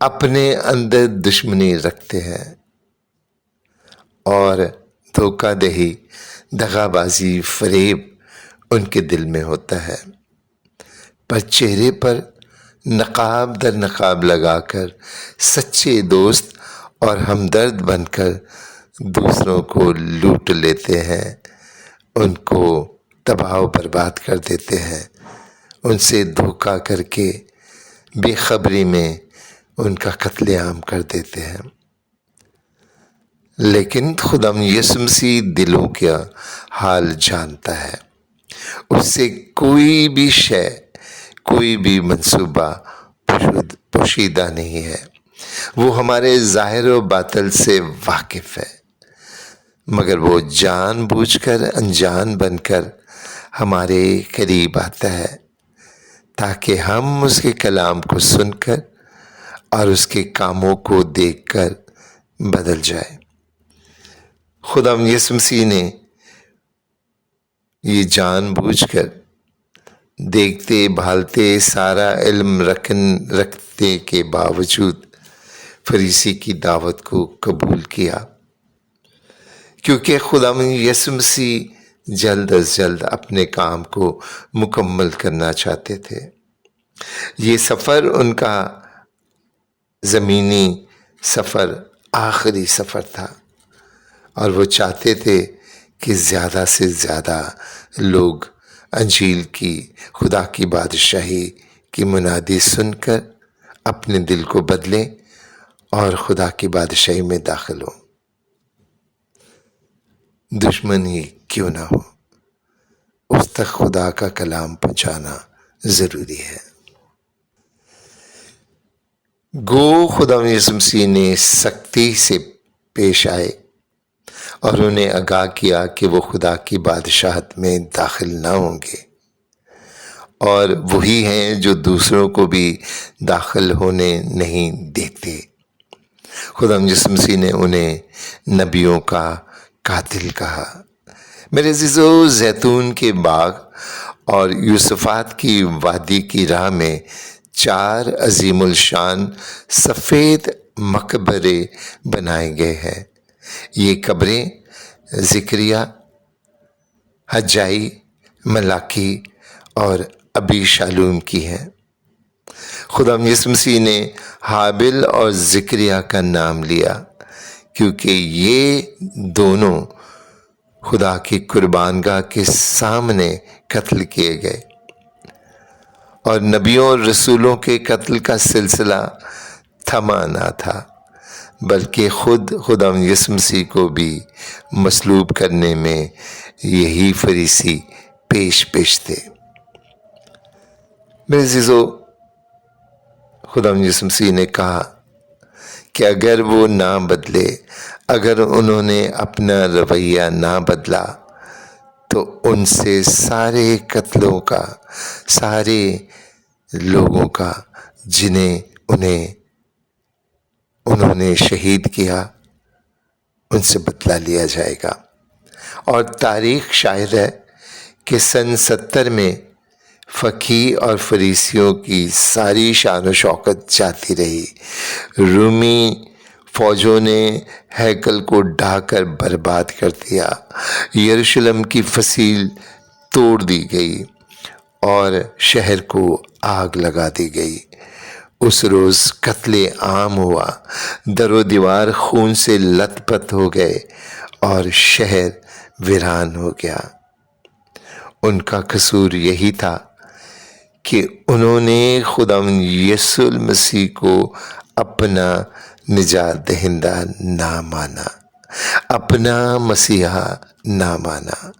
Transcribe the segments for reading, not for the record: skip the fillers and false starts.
اپنے اندر دشمنی رکھتے ہیں اور دھوکہ دہی، دغا بازی، فریب ان کے دل میں ہوتا ہے، پر چہرے پر نقاب در نقاب لگا کر سچے دوست اور ہمدرد بن کر دوسروں کو لوٹ لیتے ہیں، ان کو تباہ و برباد کر دیتے ہیں، ان سے دھوکہ کر کے بے خبری میں ان کا قتل عام کر دیتے ہیں۔ لیکن خدا یسوع مسیح دلوں کا حال جانتا ہے، اس سے کوئی بھی شے، کوئی بھی منصوبہ پوشیدہ نہیں ہے، وہ ہمارے ظاہر و باطن سے واقف ہے، مگر وہ جان بوجھ کر انجان بن کر ہمارے قریب آتا ہے تاکہ ہم اس کے کلام کو سن کر اور اس کے کاموں کو دیکھ کر بدل جائے۔ خدا یسوع مسیح نے یہ جان بوجھ کر دیکھتے بھالتے سارا علم رکھتے کے باوجود فریسی کی دعوت کو قبول کیا، کیونکہ خدا یسوع مسیح جلد از جلد اپنے کام کو مکمل کرنا چاہتے تھے۔ یہ سفر ان کا زمینی سفر آخری سفر تھا، اور وہ چاہتے تھے کہ زیادہ سے زیادہ لوگ انجیل کی، خدا کی بادشاہی کی منادی سن کر اپنے دل کو بدلیں اور خدا کی بادشاہی میں داخل ہوں، دشمن ہی کیوں نہ ہو، اس تک خدا کا کلام پہنچانا ضروری ہے۔ گو خدا یسوع مسیح نے سختی سے پیش آئے اور انہیں آگاہ کیا کہ وہ خدا کی بادشاہت میں داخل نہ ہوں گے، اور وہی ہیں جو دوسروں کو بھی داخل ہونے نہیں دیتے۔ خدا یسوع مسیح نے انہیں نبیوں کا قاتل کہا۔ میرے عزیزو، زیتون کے باغ اور یوسفات کی وادی کی راہ میں 4 عظیم الشان سفید مقبرے بنائے گئے ہیں۔ یہ قبریں زکریا، حجائی، ملاکی اور ابی شالوم کی ہیں۔ خدا یسوع مسیح نے حابل اور زکریا کا نام لیا کیونکہ یہ دونوں خدا کی قربانگاہ کے سامنے قتل کیے گئے، اور نبیوں اور رسولوں کے قتل کا سلسلہ تھما نہ تھا، بلکہ خود خدا یسوع مسیح کو بھی مصلوب کرنے میں یہی فریسی پیش تھے۔ میرے عزیزو، خدا یسوع مسیح نے کہا کہ اگر وہ نہ بدلے، اگر انہوں نے اپنا رویہ نہ بدلا، تو ان سے سارے قتلوں کا، سارے لوگوں کا جنہیں انہوں نے شہید کیا، ان سے بدلہ لیا جائے گا۔ اور تاریخ شاہد ہے کہ سن 70 میں فقیہ اور فریسیوں کی ساری شان و شوکت جاتی رہی۔ رومی فوجوں نے ہیکل کو ڈھا کر برباد کر دیا، یروشلم کی فصیل توڑ دی گئی اور شہر کو آگ لگا دی گئی۔ اس روز قتل عام ہوا، در و دیوار خون سے لت پت ہو گئے اور شہر ویران ہو گیا۔ ان کا قصور یہی تھا کہ انہوں نے خدا یسوع المسیح کو اپنا نجات دہندہ نہ مانا، اپنا مسیحا نہ مانا۔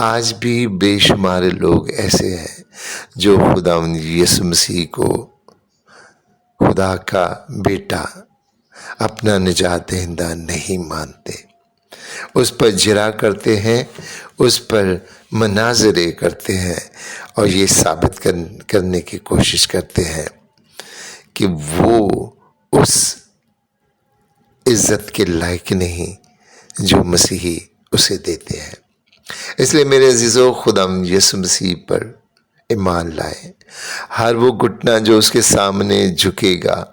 آج بھی بے شمار لوگ ایسے ہیں جو خدا یسوع مسیح کو خدا کا بیٹا، اپنا نجات دہندہ نہیں مانتے، اس پر جرا کرتے ہیں، اس پر مناظرے کرتے ہیں اور یہ ثابت کرنے کی کوشش کرتے ہیں کہ وہ اس عزت کے لائق نہیں جو مسیحی اسے دیتے ہیں۔ اس لیے میرے عزیزو، خدا یسوع مسیح پر ایمان لائے۔ ہر وہ گھٹنا جو اس کے سامنے جھکے گا،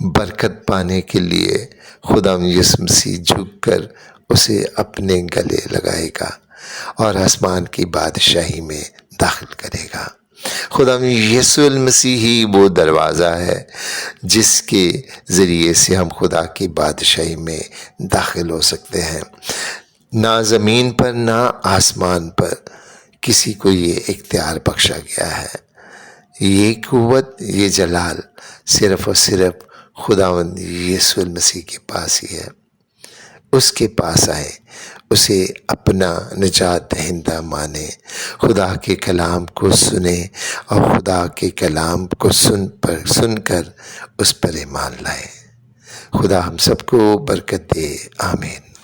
برکت پانے کے لیے خدا یسوع مسیح جھک کر اسے اپنے گلے لگائے گا اور آسمان کی بادشاہی میں داخل کرے گا۔ خدا یسوع المسیح ہی وہ دروازہ ہے جس کے ذریعے سے ہم خدا کی بادشاہی میں داخل ہو سکتے ہیں۔ نہ زمین پر نہ آسمان پر کسی کو یہ اختیار بخشا گیا ہے۔ یہ قوت، یہ جلال صرف اور صرف خداوند یسوع المسیح کے پاس ہی ہے۔ اس کے پاس آئے، اسے اپنا نجات دہندہ مانے، خدا کے کلام کو سنے اور خدا کے کلام کو سن کر اس پر ایمان لائے۔ خدا ہم سب کو برکت دے، آمین۔